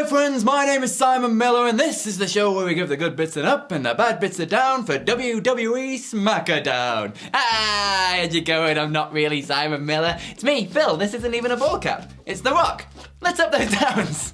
my friends, my name is Simon Miller and this is the show where we give the good bits an up and the bad bits a down for WWE SmackDown. How'd you going? I'm not really Simon Miller. It's me, Phil. This isn't even a ball cap. It's The Rock. Let's up those downs.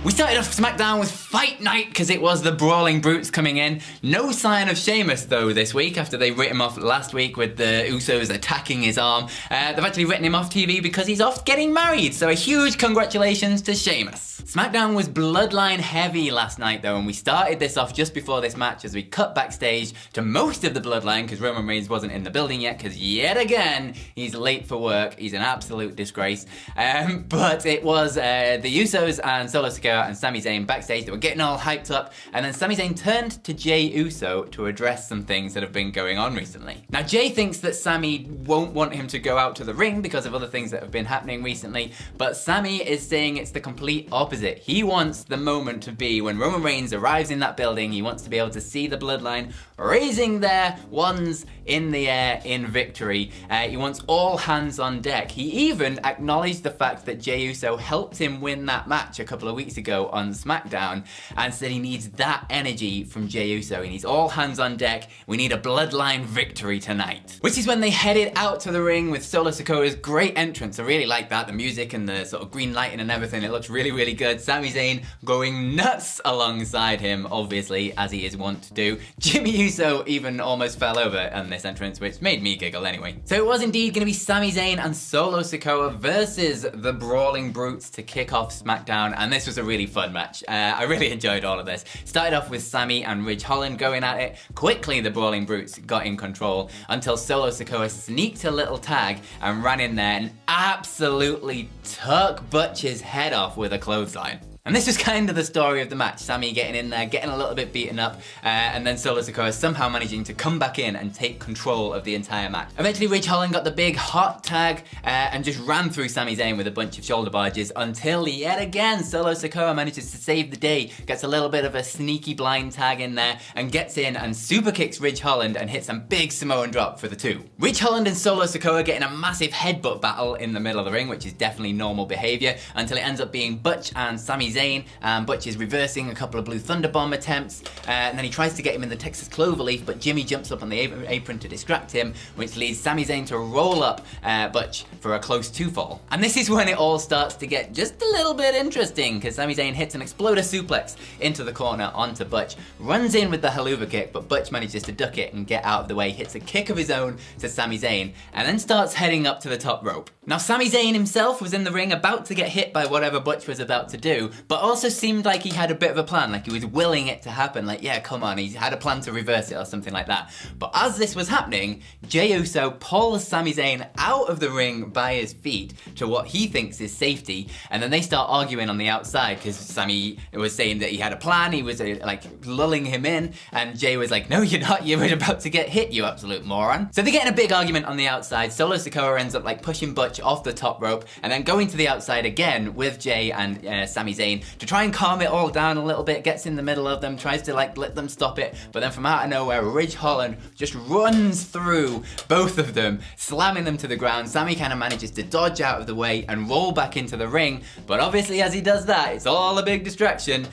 We started off SmackDown with Fight Night because it was the Brawling Brutes coming in. No sign of Sheamus though this week after they writ him off last week with the Usos attacking his arm. They've actually written him off TV because he's off getting married, so a huge congratulations to Sheamus. SmackDown was Bloodline heavy last night though, and we started this off just before this match as we cut backstage to most of the Bloodline because Roman Reigns wasn't in the building yet because yet again he's late for work. He's an absolute disgrace. But it was the Usos and Solo Sikoa and Sami Zayn backstage. They were getting all hyped up, and then Sami Zayn turned to Jey Uso to address some things that have been going on recently. Now Jey thinks that Sami won't want him to go out to the ring because of other things that have been happening recently, but Sami is saying it's the complete opposite. He wants the moment to be when Roman Reigns arrives in that building. He wants to be able to see the Bloodline raising their wands in the air in victory. He wants all hands on deck. He even acknowledged the fact that Jey Uso helped him win that match a couple of weeks ago on SmackDown and said he needs that energy from Jey Uso. He needs all hands on deck. We need a Bloodline victory tonight. Which is when they headed out to the ring with Solo Sikoa's great entrance. I really like that. The music and the sort of green lighting and everything. It looks really, really good. Sami Zayn going nuts alongside him, obviously, as he is wont to do. Jimmy Uso even almost fell over on this entrance, which made me giggle anyway. So it was indeed going to be Sami Zayn and Solo Sikoa versus the Brawling Brutes to kick off SmackDown, and this was a really fun match. I really enjoyed all of this. Started off with Sami and Ridge Holland going at it. Quickly the Brawling Brutes got in control until Solo Sikoa sneaked a little tag and ran in there and absolutely took Butch's head off with a clothesline. And this was kind of the story of the match. Sami getting in there, getting a little bit beaten up, and then Solo Sikoa somehow managing to come back in and take control of the entire match. Eventually Ridge Holland got the big hot tag and just ran through Sami Zayn with a bunch of shoulder barges until yet again Solo Sikoa manages to save the day, gets a little bit of a sneaky blind tag in there and gets in and super kicks Ridge Holland and hits a big Samoan drop for the two. Ridge Holland and Solo Sikoa getting a massive headbutt battle in the middle of the ring, which is definitely normal behavior, until it ends up being Butch and Sami Zayn, and Butch is reversing a couple of Blue Thunder Bomb attempts, and then he tries to get him in the Texas Cloverleaf, but Jimmy jumps up on the apron to distract him, which leads Sami Zayn to roll up Butch for a close 2-fall. And this is when it all starts to get just a little bit interesting, because Sami Zayn hits an exploder suplex into the corner onto Butch, runs in with the haluva kick, but Butch manages to duck it and get out of the way, hits a kick of his own to Sami Zayn, and then starts heading up to the top rope. Now Sami Zayn himself was in the ring about to get hit by whatever Butch was about to do, but also seemed like he had a bit of a plan, like he was willing it to happen, like yeah, come on, he had a plan to reverse it or something like that. But as this was happening, Jey Uso pulls Sami Zayn out of the ring by his feet to what he thinks is safety, and then they start arguing on the outside because Sami was saying that he had a plan, he was like lulling him in, and Jey was like, no you're not, you were about to get hit, you absolute moron. So they get in a big argument on the outside. Solo Sikoa ends up like pushing Butch off the top rope and then going to the outside again with Jey and Sami Zayn to try and calm it all down a little bit, gets in the middle of them, tries to like let them stop it, but then from out of nowhere Ridge Holland just runs through both of them, slamming them to the ground. Sami kind of manages to dodge out of the way and roll back into the ring, but obviously as he does that, it's all a big distraction.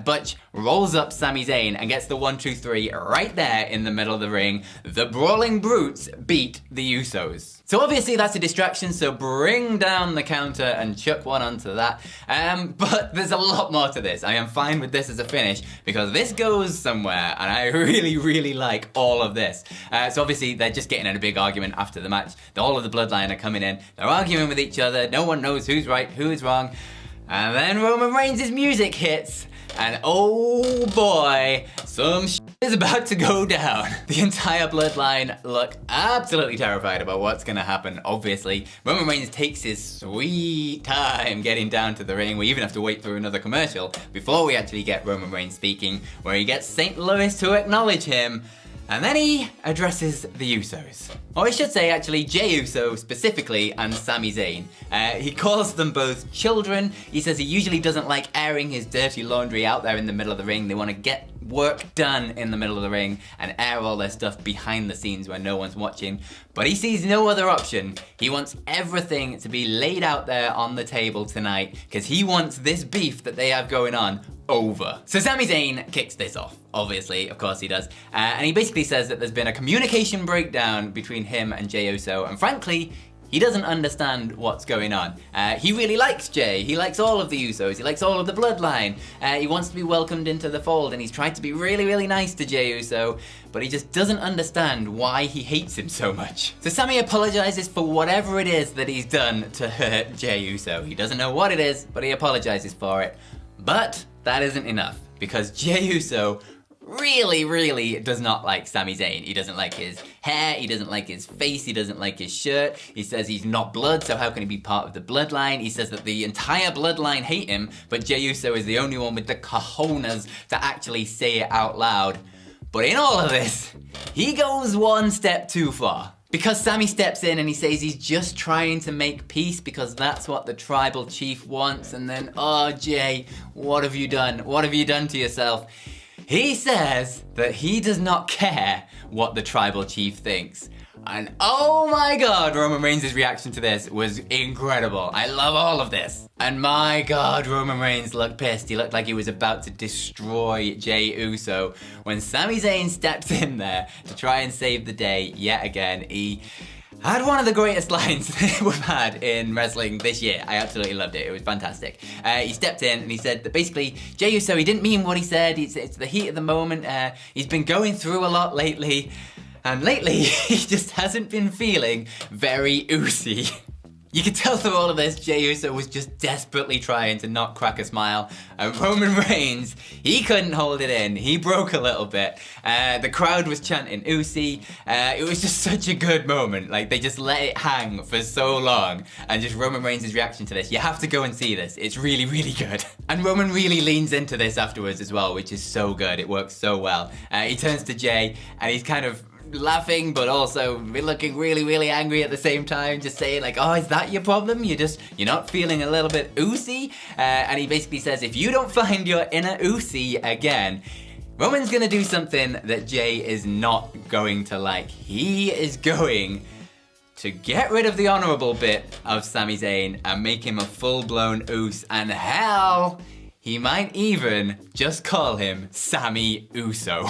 Butch rolls up Sami Zayn and gets the 1-2-3 right there in the middle of the ring. The Brawling Brutes beat the Usos. So obviously that's a distraction, so bring down the counter and chuck one onto that. But there's a lot more to this. I am fine with this as a finish because this goes somewhere and I really, really like all of this. So obviously they're just getting in a big argument after the match. All of the Bloodline are coming in. They're arguing with each other. No one knows who's right, who's wrong. And then Roman Reigns' music hits. And oh boy, some shit is about to go down. The entire Bloodline look absolutely terrified about what's gonna happen, obviously. Roman Reigns takes his sweet time getting down to the ring. We even have to wait for another commercial before we actually get Roman Reigns speaking, where he gets St. Louis to acknowledge him. And then he addresses the Usos. Or I should say actually Jey Uso specifically and Sami Zayn. He calls them both children. He says he usually doesn't like airing his dirty laundry out there in the middle of the ring. They want to get work done in the middle of the ring and air all their stuff behind the scenes where no one's watching. But he sees no other option. He wants everything to be laid out there on the table tonight because he wants this beef that they have going on over. So Sami Zayn kicks this off. Obviously, of course he does. And he basically says that there's been a communication breakdown between him and Jey Uso, and frankly, he doesn't understand what's going on. He really likes Jey. He likes all of the Usos. He likes all of the Bloodline. He wants to be welcomed into the fold, and he's tried to be really, really nice to Jey Uso, but he just doesn't understand why he hates him so much. So Sami apologizes for whatever it is that he's done to hurt Jey Uso. He doesn't know what it is, but he apologizes for it. But that isn't enough, because Jey Uso really does not like Sami Zayn. He doesn't like his hair, he doesn't like his face, he doesn't like his shirt. He says he's not blood, so how can he be part of the Bloodline? He says that the entire Bloodline hate him, but Jey Uso is the only one with the cojones to actually say it out loud. But in all of this, he goes one step too far. Because Sami steps in and he says he's just trying to make peace because that's what the tribal chief wants, and then, oh Jey, what have you done? What have you done to yourself? He says that he does not care what the tribal chief thinks. And oh my god, Roman Reigns' reaction to this was incredible. I love all of this. And my god, Roman Reigns looked pissed. He looked like he was about to destroy Jey Uso when Sami Zayn steps in there to try and save the day yet again. He had one of the greatest lines we've had in wrestling this year. I absolutely loved it. It was fantastic. He stepped in and he said that basically Jey Uso, he didn't mean what he said. It's the heat of the moment. He's been going through a lot lately. And lately, he just hasn't been feeling very oozy. You could tell through all of this, Jey Uso was just desperately trying to not crack a smile. And Roman Reigns, he couldn't hold it in. He broke a little bit. The crowd was chanting Usi. It was just such a good moment. Like, they just let it hang for so long. And just Roman Reigns' reaction to this. You have to go and see this. It's really good. And Roman really leans into this afterwards as well, which is so good. It works so well. He turns to Jey and he's kind of laughing, but also looking really angry at the same time, just saying like, oh, is that your problem? You're not feeling a little bit oozy? And he basically says, if you don't find your inner oozy again, Roman's gonna do something that Jey is not going to like. He is going to get rid of the honorable bit of Sami Zayn and make him a full-blown oos, and hell, he might even just call him Sami Uso.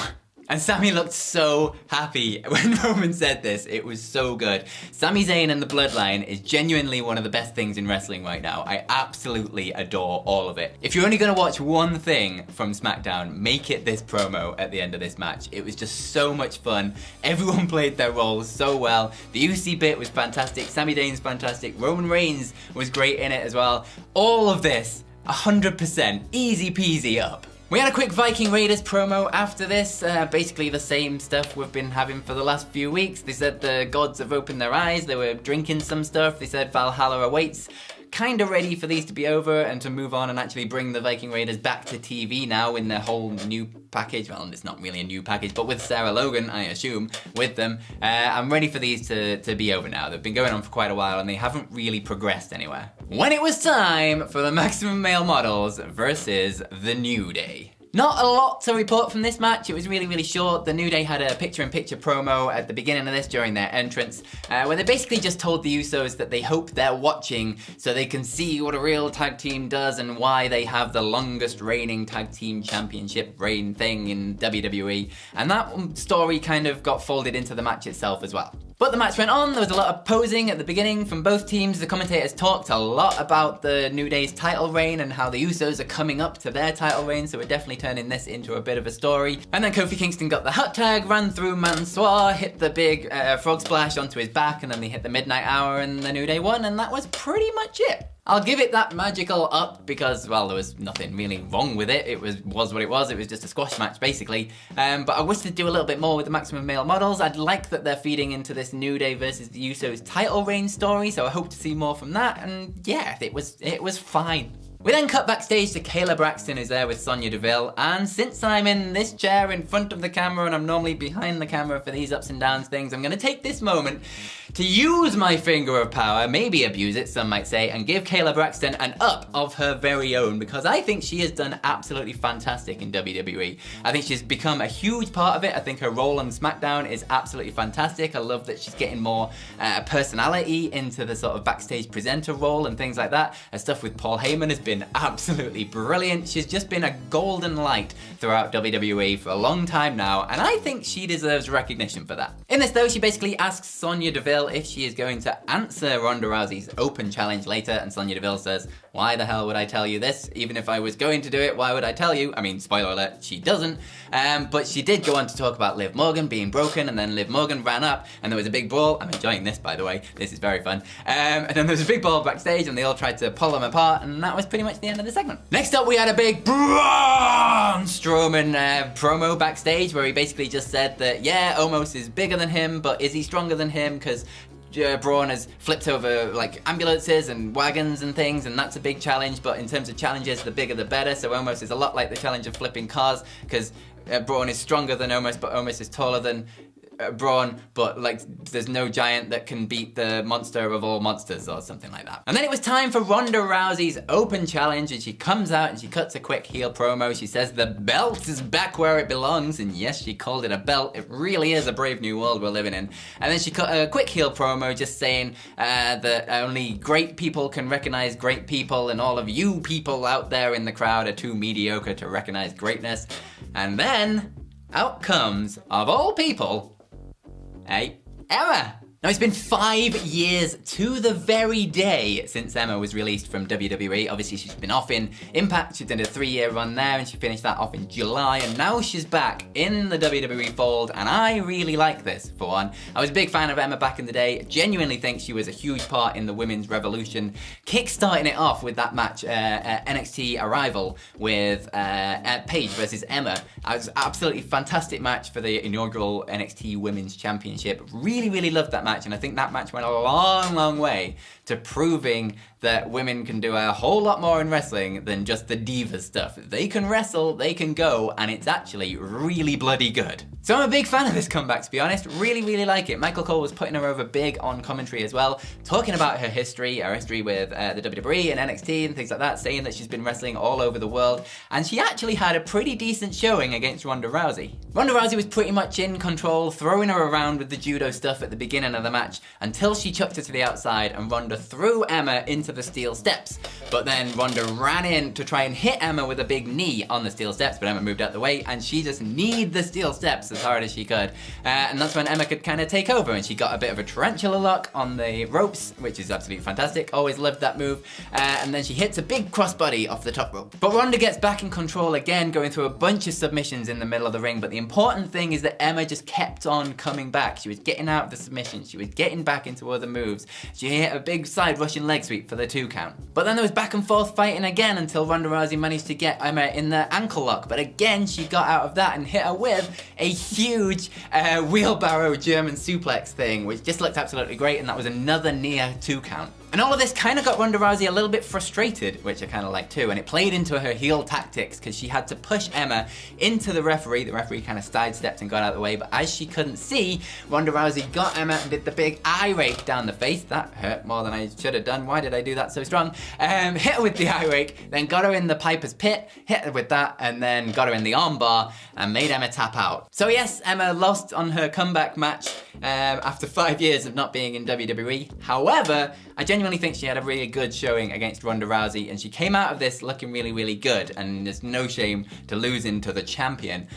And Sami looked so happy when Roman said this. It was so good. Sami Zayn and the Bloodline is genuinely one of the best things in wrestling right now. I absolutely adore all of it. If you're only gonna watch one thing from SmackDown, make it this promo at the end of this match. It was just so much fun. Everyone played their roles so well. The UC bit was fantastic. Sami Zayn's fantastic. Roman Reigns was great in it as well. All of this, 100% easy peasy up. We had a quick Viking Raiders promo after this, basically the same stuff we've been having for the last few weeks. They said the gods have opened their eyes, they were drinking some stuff, they said Valhalla awaits. Kinda ready for these to be over and to move on and actually bring the Viking Raiders back to TV now in their whole new package. Well, it's not really a new package, but with Sarah Logan, I assume, with them. I'm ready for these to be over now. They've been going on for quite a while and they haven't really progressed anywhere. When it was time for the Maximum Male Models versus The New Day. Not a lot to report from this match. It was really short. The New Day had a picture-in-picture promo at the beginning of this during their entrance, where they basically just told the Usos that they hope they're watching so they can see what a real tag team does and why they have the longest reigning tag team championship reign thing in WWE. And that story kind of got folded into the match itself as well. But the match went on, there was a lot of posing at the beginning from both teams. The commentators talked a lot about the New Day's title reign and how the Usos are coming up to their title reign, so we're definitely turning this into a bit of a story. And then Kofi Kingston got the hot tag, ran through Mansoor, hit the big frog splash onto his back, and then they hit the midnight hour and the New Day won, and that was pretty much it. I'll give it that magical up because, well, there was nothing really wrong with it. It was what it was. It was just a squash match, basically. But I wish they'd do a little bit more with the Maximum Male Models. I'd like that they're feeding into this New Day versus the Usos title reign story, so I hope to see more from that. And yeah, it was fine. We then cut backstage to Kayla Braxton, who's there with Sonya Deville, and since I'm in this chair in front of the camera and I'm normally behind the camera for these ups and downs things, I'm gonna take this moment to use my finger of power, maybe abuse it, some might say, and give Kayla Braxton an up of her very own, because I think she has done absolutely fantastic in WWE. I think she's become a huge part of it. I think her role on SmackDown is absolutely fantastic. I love that she's getting more personality into the sort of backstage presenter role and things like that. Her stuff with Paul Heyman has been absolutely brilliant. She's just been a golden light throughout WWE for a long time now, and I think she deserves recognition for that. In this though, she basically asks Sonya Deville if she is going to answer Ronda Rousey's open challenge later, and Sonya Deville says, "Why the hell would I tell you this? Even if I was going to do it, why would I tell you?" I mean, spoiler alert, she doesn't. But she did go on to talk about Liv Morgan being broken, and then Liv Morgan ran up, and there was a big brawl. I'm enjoying this, by the way. This is very fun. And then there was a big brawl backstage, and they all tried to pull them apart, and that was pretty much the end of the segment. Next up, we had a big Braun Strowman promo backstage, where he basically just said that, yeah, Omos is bigger than him, but is he stronger than him? Because Braun has flipped over like ambulances and wagons and things, and that's a big challenge, but in terms of challenges, the bigger the better. So Omos is a lot like the challenge of flipping cars, because Braun is stronger than Omos, but Omos is taller than Braun, but like there's no giant that can beat the monster of all monsters or something like that. And then it was time for Ronda Rousey's open challenge, and she comes out and she cuts a quick heel promo. She says the belt is back where it belongs, and yes, she called it a belt. It really is a brave new world we're living in. And then she cut a quick heel promo just saying that only great people can recognize great people, and all of you people out there in the crowd are too mediocre to recognize greatness. And then out comes, of all people, Emma. Now, it's been 5 years to the very day since Emma was released from WWE. Obviously, she's been off in Impact. She did a 3-year run there, and she finished that off in July, and now she's back in the WWE fold, and I really like this, for one. I was a big fan of Emma back in the day. Genuinely think she was a huge part in the women's revolution, kick-starting it off with that match, NXT Arrival, with Paige versus Emma. It was an absolutely fantastic match for the inaugural NXT Women's Championship. Really, really loved that match. And I think that match went a long, long way to proving that women can do a whole lot more in wrestling than just the diva stuff. If they can wrestle, they can go, and it's actually really bloody good. So I'm a big fan of this comeback, to be honest. Really, really like it. Michael Cole was putting her over big on commentary as well, talking about her history with the WWE and NXT and things like that, saying that she's been wrestling all over the world, and she actually had a pretty decent showing against Ronda Rousey. Ronda Rousey was pretty much in control, throwing her around with the judo stuff at the beginning of the match until she chucked her to the outside, and Ronda threw Emma into the steel steps. But then Ronda ran in to try and hit Emma with a big knee on the steel steps, but Emma moved out the way, and she just kneed the steel steps as hard as she could. And that's when Emma could kind of take over, and she got a bit of a tarantula lock on the ropes, which is absolutely fantastic. Always loved that move. And then she hits a big crossbody off the top rope. But Ronda gets back in control again, going through a bunch of submissions in the middle of the ring. But the important thing is that Emma just kept on coming back. She was getting out of the submission. She was getting back into other moves. She hit a big side Russian leg sweep for the 2 count. But then there was back and forth fighting again until Ronda Rousey managed to get Emma in the ankle lock. But again, she got out of that and hit her with a huge wheelbarrow German suplex thing, which just looked absolutely great, and that was another near 2 count. And all of this kind of got Ronda Rousey a little bit frustrated, which I kind of like too, and it played into her heel tactics because she had to push Emma into the referee. The referee kind of sidestepped and got out of the way, but as she couldn't see, Ronda Rousey got Emma and did the big eye rake down the face. That hurt more than I should have done. Why did I do that so strong? Hit her with the eye rake, then got her in the Piper's Pit, hit her with that, and then got her in the armbar and made Emma tap out. So yes, Emma lost on her comeback match after 5 years of not being in WWE. However, I genuinely think she had a really good showing against Ronda Rousey, and she came out of this looking really, really good, and there's no shame to losing to the champion.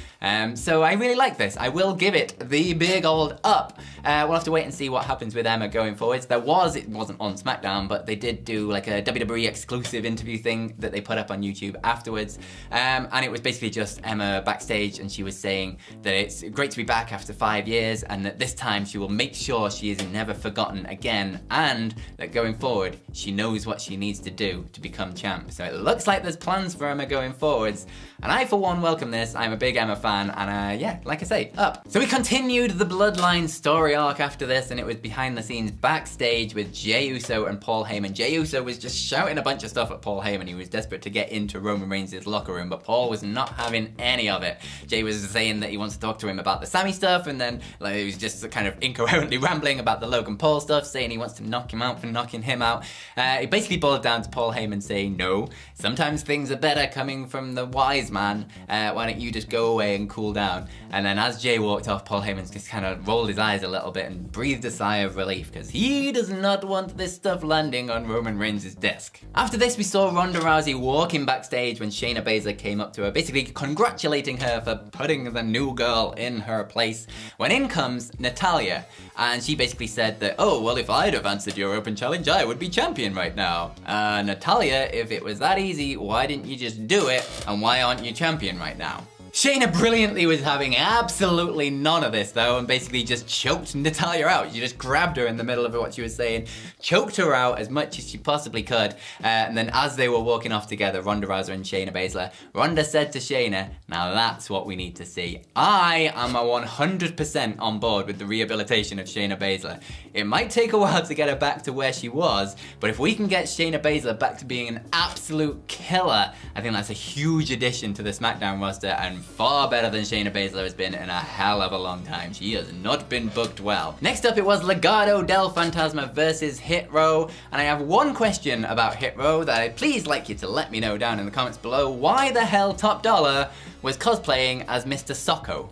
So I really like this. I will give it the big old up. We'll have to wait and see what happens with Emma going forwards. It wasn't on SmackDown, but they did do like a WWE exclusive interview thing that they put up on YouTube afterwards. And it was basically just Emma backstage, and she was saying that it's great to be back after 5 years, and that this time she will make sure she is never forgotten again, and that going forward, she knows what she needs to do to become champ. So it looks like there's plans for Emma going forwards, and I for one welcome this. I'm a big Emma fan, and yeah, like I say, up. So we continued the Bloodline story arc after this, and it was behind the scenes backstage with Jey Uso and Paul Heyman. Jey Uso was just shouting a bunch of stuff at Paul Heyman. He was desperate to get into Roman Reigns' locker room, but Paul was not having any of it. Jey was saying that he wants to talk to him about the Sami stuff, and then like, he was just kind of incoherently rambling about the Logan Paul stuff, saying he wants to knock him out for knocking him out. It basically boiled down to Paul Heyman saying, no, sometimes things are better coming from the wise man. Why don't you just go away and cool down? And then as Jey walked off, Paul Heyman just kind of rolled his eyes a little bit and breathed a sigh of relief, because he does not want this stuff landing on Roman Reigns' desk. After this, we saw Ronda Rousey walking backstage when Shayna Baszler came up to her, basically congratulating her for putting the new girl in her place, when in comes Natalya, and she basically said that, oh, well, if I'd have answered your open challenge, I would be champion right now. Natalya, if it was that easy, why didn't you just do it, and why aren't you champion right now? Shayna brilliantly was having absolutely none of this though, and basically just choked Natalya out. She just grabbed her in the middle of what she was saying, choked her out as much as she possibly could, and then as they were walking off together, Ronda Rousey and Shayna Baszler, Ronda said to Shayna, now that's what we need to see. I am 100% on board with the rehabilitation of Shayna Baszler. It might take a while to get her back to where she was, but if we can get Shayna Baszler back to being an absolute killer, I think that's a huge addition to the SmackDown roster, and far better than Shayna Baszler has been in a hell of a long time. She has not been booked well. Next up, it was Legado del Fantasma versus Hit Row, and I have one question about Hit Row that I'd please like you to let me know down in the comments below. Why the hell Top Dollar was cosplaying as Mr. Socko?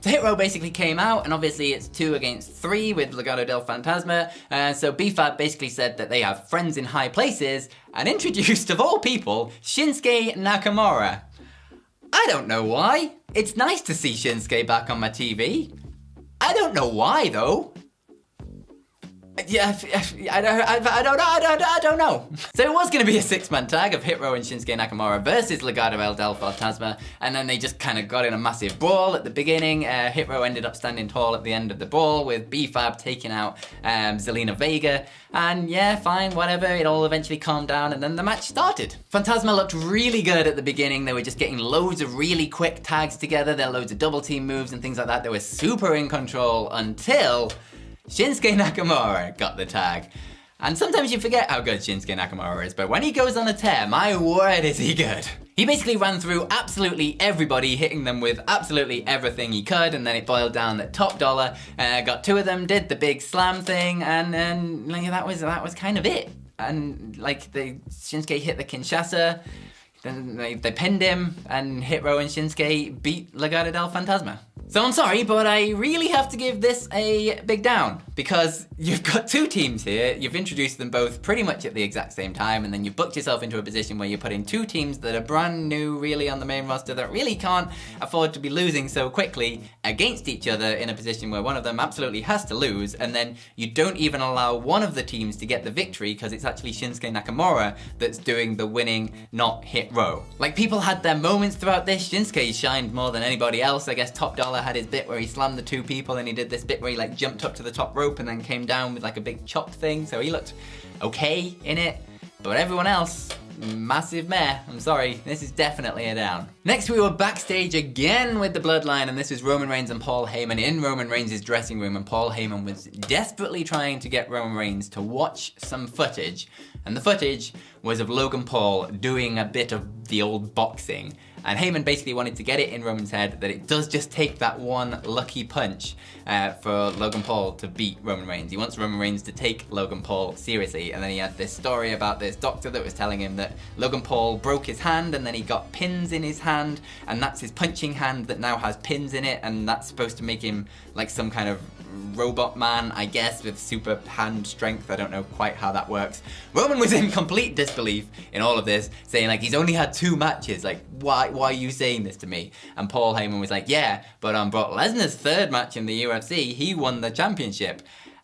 So Hit Row basically came out, and obviously it's 2 against 3 with Legado del Fantasma, so BFAB basically said that they have friends in high places, and introduced, of all people, Shinsuke Nakamura. I don't know why. It's nice to see Shinsuke back on my TV. I don't know why though. Yeah, I don't know. So it was going to be a 6-man tag of Hit Row and Shinsuke Nakamura versus Legado del Fantasma, and then they just kind of got in a massive brawl at the beginning. Hit Row ended up standing tall at the end of the brawl with BFAB taking out Zelina Vega, and yeah, fine, whatever, it all eventually calmed down, and then the match started. Fantasma looked really good at the beginning. They were just getting loads of really quick tags together. There were loads of double team moves and things like that. They were super in control until Shinsuke Nakamura got the tag. And sometimes you forget how good Shinsuke Nakamura is, but when he goes on a tear, my word is he good. He basically ran through absolutely everybody, hitting them with absolutely everything he could, and then it boiled down that Top Dollar got 2 of them, did the big slam thing, and like, that was kind of it. And like Shinsuke hit the Kinshasa, then they pinned him, and Hit Row and Shinsuke beat Legado del Fantasma. So I'm sorry, but I really have to give this a big down, because you've got 2 teams here, you've introduced them both pretty much at the exact same time, and then you've booked yourself into a position where you're putting 2 teams that are brand new really on the main roster that really can't afford to be losing so quickly against each other in a position where one of them absolutely has to lose, and then you don't even allow one of the teams to get the victory because it's actually Shinsuke Nakamura that's doing the winning, not Hit Row. Like, people had their moments throughout this. Shinsuke shined more than anybody else. I guess Top Dollar had his bit where he slammed the 2 people, and he did this bit where he like jumped up to the top rope and then came down with like a big chop thing, so he looked okay in it. But everyone else, massive meh. I'm sorry, this is definitely a down. Next, we were backstage again with the Bloodline, and this was Roman Reigns and Paul Heyman in Roman Reigns' dressing room, and Paul Heyman was desperately trying to get Roman Reigns to watch some footage, and the footage was of Logan Paul doing a bit of the old boxing. And Heyman basically wanted to get it in Roman's head that it does just take that one lucky punch for Logan Paul to beat Roman Reigns. He wants Roman Reigns to take Logan Paul seriously, and then he had this story about this doctor that was telling him that Logan Paul broke his hand and then he got pins in his hand, and that's his punching hand that now has pins in it, and that's supposed to make him like some kind of robot man, I guess, with super hand strength. I don't know quite how that works. Roman was in complete disbelief in all of this, saying like, he's only had 2 matches, like why are you saying this to me? And Paul Heyman was like, yeah, but on Brock Lesnar's 3rd match in the UFC, he won the championship.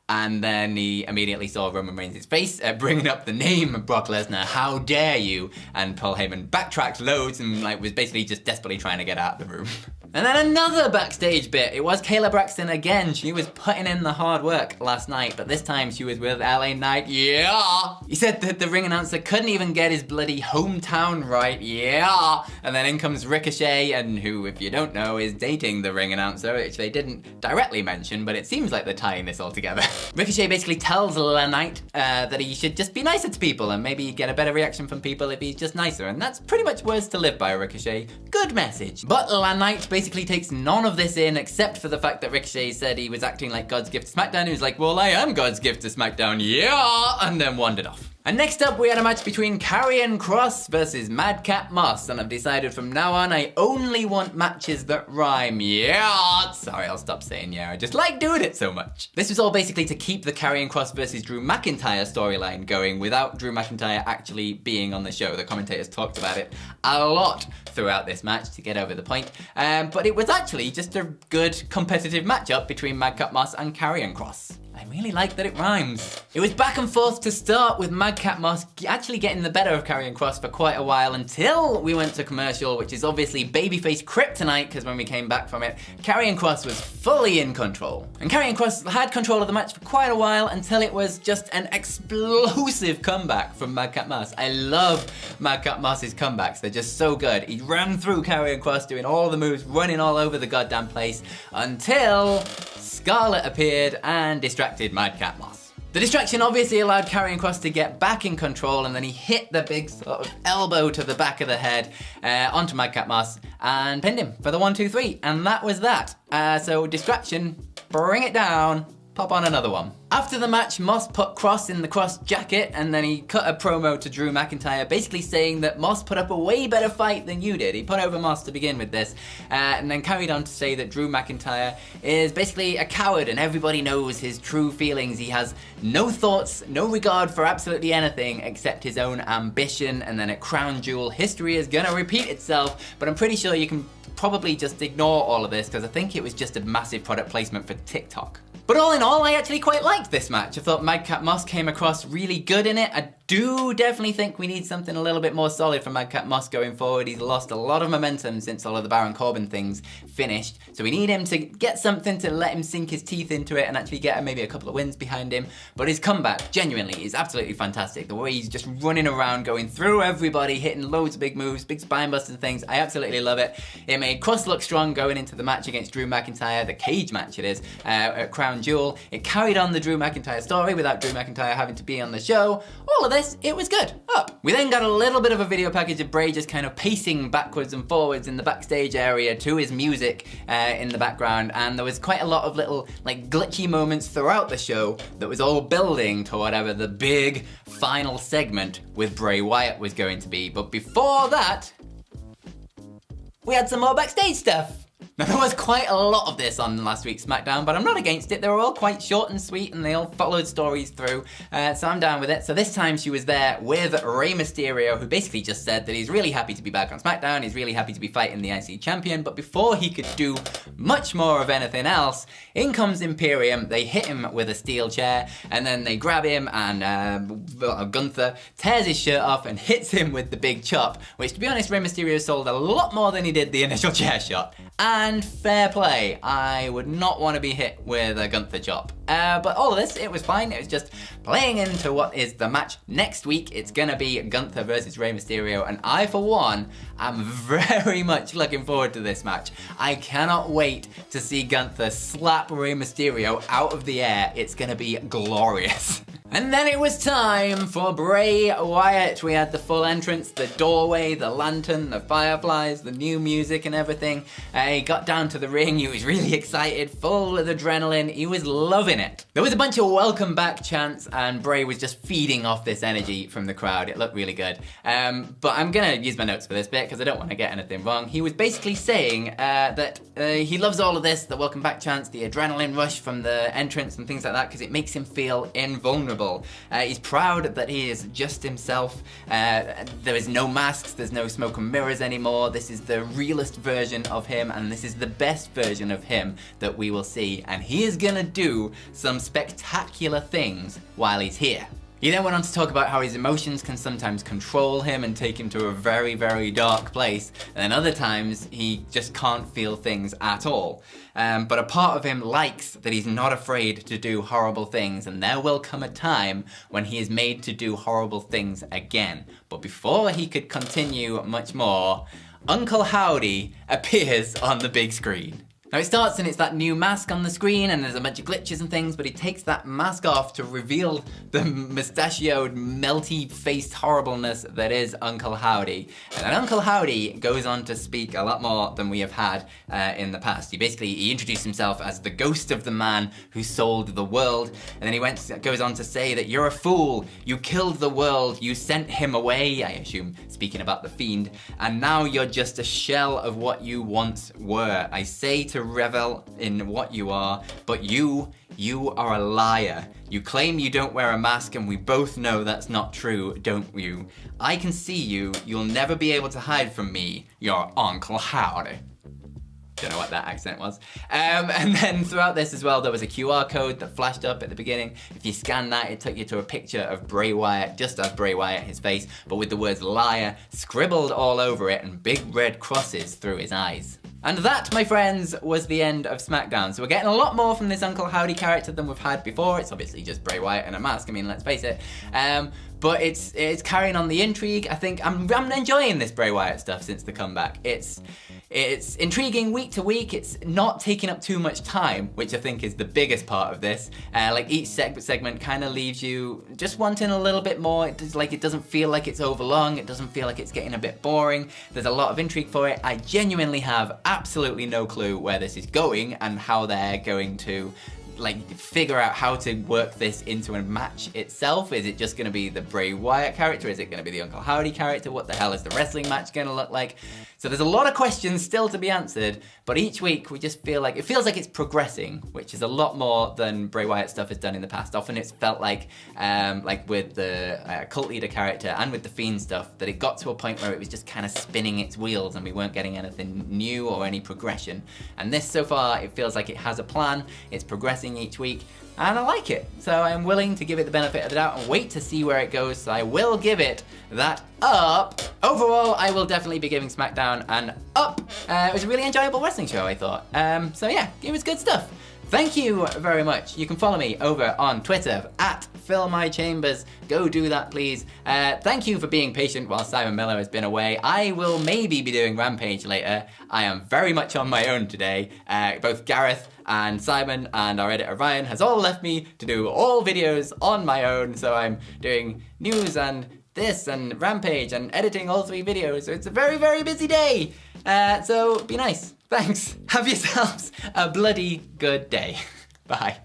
And then he immediately saw Roman Reigns' face, bringing up the name of Brock Lesnar. How dare you? And Paul Heyman backtracked loads and like was basically just desperately trying to get out of the room. And then another backstage bit. It was Kayla Braxton again. She was putting in the hard work last night, but this time she was with LA Knight. Yeah! He said that the ring announcer couldn't even get his bloody hometown right. Yeah! And then in comes Ricochet, and who, if you don't know, is dating the ring announcer, which they didn't directly mention, but it seems like they're tying this all together. Ricochet basically tells LA Knight that he should just be nicer to people and maybe get a better reaction from people if he's just nicer, and that's pretty much words to live by, Ricochet. Good message. But LA Knight basically takes none of this in except for the fact that Ricochet said he was acting like God's gift to SmackDown. He was like, well, I am God's gift to SmackDown, yeah, and then wandered off. And next up, we had a match between Karrion Kross versus Madcap Moss, and I've decided from now on I only want matches that rhyme. Yeah! Sorry, I'll stop saying yeah, I just like doing it so much. This was all basically to keep the Karrion Kross versus Drew McIntyre storyline going without Drew McIntyre actually being on the show. The commentators talked about it a lot throughout this match to get over the point, but it was actually just a good competitive matchup between Madcap Moss and Karrion Kross. I really like that it rhymes. It was back and forth to start, with Madcap Moss actually getting the better of Karrion Kross for quite a while until we went to commercial, which is obviously babyface kryptonite, because when we came back from it, Karrion Kross was fully in control. And Karrion Kross had control of the match for quite a while until it was just an explosive comeback from Madcap Moss. I love Madcap Moss's comebacks. They're just so good. He ran through Karrion Kross doing all the moves, running all over the goddamn place until Scarlett appeared and distracted Madcap Moss. The distraction obviously allowed Karrion Kross to get back in control, and then he hit the big sort of elbow to the back of the head onto Madcap Moss and pinned him for the 1-2-3, and that was that. So distraction, bring it down, pop on another one. After the match, Moss put Kross in the Kross jacket, and then he cut a promo to Drew McIntyre basically saying that Moss put up a way better fight than you did. He put over Moss to begin with this, and then carried on to say that Drew McIntyre is basically a coward and everybody knows his true feelings. He has no thoughts, no regard for absolutely anything except his own ambition, and then at Crown Jewel, history is gonna repeat itself, but I'm pretty sure you can probably just ignore all of this because I think it was just a massive product placement for TikTok. But all in all, I actually quite liked this match. I thought Madcap Moss came across really good in it. I do definitely think we need something a little bit more solid from Madcap Moss going forward. He's lost a lot of momentum since all of the Baron Corbin things finished. So we need him to get something to let him sink his teeth into it and actually get maybe a couple of wins behind him. But his comeback, genuinely, is absolutely fantastic. The way he's just running around, going through everybody, hitting loads of big moves, big spine busters and things. I absolutely love it. It made Kross look strong going into the match against Drew McIntyre, the cage match it is, at Crown Jewel. It carried on the Drew McIntyre story without Drew McIntyre having to be on the show. All of this, it was good. Up. We then got a little bit of a video package of Bray just kind of pacing backwards and forwards in the backstage area to his music in the background, and there was quite a lot of little like glitchy moments throughout the show that was all building to whatever the big final segment with Bray Wyatt was going to be. But before that, we had some more backstage stuff. Now, there was quite a lot of this on last week's SmackDown, but I'm not against it. They were all quite short and sweet, and they all followed stories through, so I'm down with it. So this time she was there with Rey Mysterio, who basically just said that he's really happy to be back on SmackDown, he's really happy to be fighting the IC champion, but before he could do much more of anything else, in comes Imperium, they hit him with a steel chair, and then they grab him, and Gunther tears his shirt off and hits him with the big chop, which, to be honest, Rey Mysterio sold a lot more than he did the initial chair shot. And fair play, I would not want to be hit with a Gunther chop. But all of this, it was fine. It was just playing into what is the match next week. It's gonna be Gunther versus Rey Mysterio, and I, for one, am very much looking forward to this match. I cannot wait to see Gunther slap Rey Mysterio out of the air. It's gonna be glorious. And then it was time for Bray Wyatt. We had the full entrance, the doorway, the lantern, the fireflies, the new music and everything. He got down to the ring, he was really excited, full with adrenaline, he was loving it. There was a bunch of welcome back chants, and Bray was just feeding off this energy from the crowd. It looked really good. But I'm gonna use my notes for this bit because I don't want to get anything wrong. He was basically saying that he loves all of this, the welcome back chants, the adrenaline rush from the entrance and things like that, because it makes him feel invulnerable. He's proud that he is just himself. There is no masks, there's no smoke and mirrors anymore. This is the realest version of him, and this is the best version of him that we will see. And he is gonna do some spectacular things while he's here. He then went on to talk about how his emotions can sometimes control him and take him to a very, very dark place, and then other times he just can't feel things at all. But a part of him likes that he's not afraid to do horrible things, and there will come a time when he is made to do horrible things again. But before he could continue much more, Uncle Howdy appears on the big screen. Now it starts and it's that new mask on the screen and there's a bunch of glitches and things, but he takes that mask off to reveal the mustachioed, melty-faced horribleness that is Uncle Howdy. And then Uncle Howdy goes on to speak a lot more than we have had in the past. He introduced himself as the ghost of the man who sold the world, and then he goes on to say that you're a fool, you killed the world, you sent him away, I assume speaking about the Fiend, and now you're just a shell of what you once were. I say to revel in what you are, but you are a liar. You claim you don't wear a mask and we both know that's not true, don't you? I can see you, you'll never be able to hide from me, your Uncle Howdy. Don't know what that accent was. And then throughout this as well, there was a QR code that flashed up at the beginning. If you scanned that, it took you to a picture of Bray Wyatt, just as Bray Wyatt, his face, but with the words liar scribbled all over it and big red crosses through his eyes. And that, my friends, was the end of SmackDown. So we're getting a lot more from this Uncle Howdy character than we've had before. It's obviously just Bray Wyatt in a mask, I mean, let's face it. But it's carrying on the intrigue. I think I'm enjoying this Bray Wyatt stuff since the comeback. It's intriguing week to week. It's not taking up too much time, which I think is the biggest part of this. Like each segment kind of leaves you just wanting a little bit more. It doesn't feel like it's overlong. It doesn't feel like it's getting a bit boring. There's a lot of intrigue for it. I genuinely have absolutely no clue where this is going and how they're going to figure out how to work this into a match itself. Is it just going to be the Bray Wyatt character? Is it going to be the Uncle Howdy character? What the hell is the wrestling match going to look like? So there's a lot of questions still to be answered, but each week we just feel like, it feels like it's progressing, which is a lot more than Bray Wyatt stuff has done in the past. Often it's felt like with the cult leader character and with the Fiend stuff, that it got to a point where it was just kind of spinning its wheels and we weren't getting anything new or any progression. And this, so far, it feels like it has a plan, it's progressing each week, and I like it. So I'm willing to give it the benefit of the doubt and wait to see where it goes. So I will give it that up. Overall, I will definitely be giving SmackDown an up. It was a really enjoyable wrestling show, I thought. So yeah, it was good stuff. Thank you very much. You can follow me over on Twitter at FillMyChambers. Go do that, please. Thank you for being patient while Simon Miller has been away. I will maybe be doing Rampage later. I am very much on my own today. Both Gareth and Simon and our editor Ryan has all left me to do all videos on my own. So I'm doing news and this and Rampage and editing all 3 videos. So it's a very, very busy day. So be nice. Thanks. Have yourselves a bloody good day. Bye.